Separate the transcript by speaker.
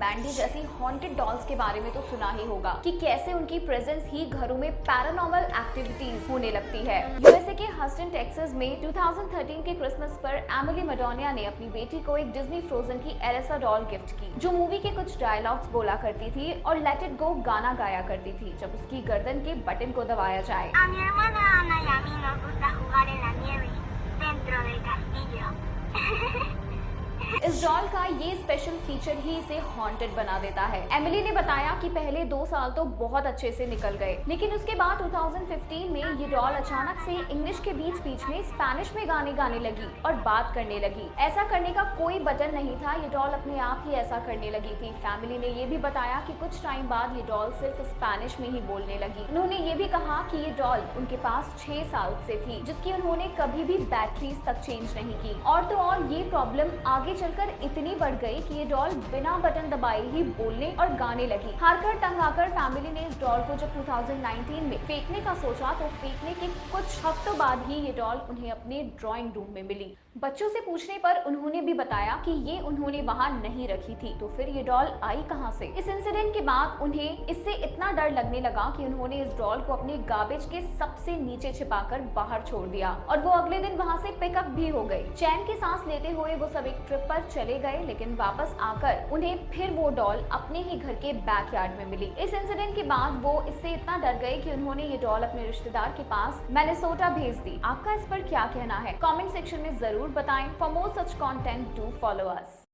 Speaker 1: Bandy जैसी haunted dolls के बारे में तो सुना ही होगा कि कैसे उनकी प्रेजेंस ही घरों में पैरानॉर्मल एक्टिविटीज होने लगती है। यूएसए के हस्टन टेक्सास में 2013 के क्रिसमस पर एमिली मडोनिया ने अपनी बेटी को एक डिज्नी फ्रोजन की एलेसा डॉल गिफ्ट की, जो मूवी के कुछ डायलॉग्स बोला करती थी और लेट इट गो गाना गाया करती थी जब उसकी गर्दन के बटन को दबाया जाए।
Speaker 2: A mi hermana Ana y a mí nos gusta jugar en la nieve dentro del castillo.
Speaker 1: इस डॉल का ये स्पेशल फीचर ही इसे हॉन्टेड बना देता है। एमिली ने बताया कि पहले 2 साल तो बहुत अच्छे से निकल गए, लेकिन उसके बाद 2015 में ये डॉल अचानक से इंग्लिश के बीच बीच में स्पेनिश में गाने गाने लगी और बात करने लगी। ऐसा करने का कोई बटन नहीं था, ये डॉल अपने आप ही ऐसा करने लगी थी। फैमिली ने ये भी बताया कि कुछ टाइम बाद ये डॉल सिर्फ स्पेनिश में ही बोलने लगी। उन्होंने ये भी कहा कि ये डॉल उनके पास 6 साल से थी, जिसकी उन्होंने कभी भी बैटरीज तक चेंज नहीं की। और तो और ये प्रॉब्लम आगे चलकर इतनी बढ़ गई कि ये डॉल बिना बटन दबाए ही बोलने और गाने लगी। हारकर तंग आकर फैमिली ने इस डॉल को जब 2019 में फेंकने का सोचा तो फेंकने के कुछ हफ्तों बाद ही ये डॉल उन्हें अपने ड्राइंग रूम में मिली। बच्चों से पूछने पर उन्होंने भी बताया कि ये उन्होंने वहां नहीं रखी थी, तो फिर ये डॉल आई कहां से। इस इंसिडेंट के बाद उन्हें इससे इतना डर लगने लगा कि उन्होंने इस डॉल को अपने गार्बेज के सबसे नीचे छिपाकर बाहर छोड़ दिया और वो अगले दिन वहां से पिकअप भी हो गई। चैन की सांस लेते हुए वो सब एक ट्रिप पर चले गए, लेकिन वापस आकर उन्हें फिर वो डॉल अपने ही घर के बैकयार्ड में मिली। इस इंसिडेंट के बाद वो इससे इतना डर गए कि उन्होंने ये डॉल अपने रिश्तेदार के पास मिनेसोटा भेज दी। आपका इस पर क्या कहना है? कमेंट सेक्शन में जरूर बताएं। For more such content, do follow us.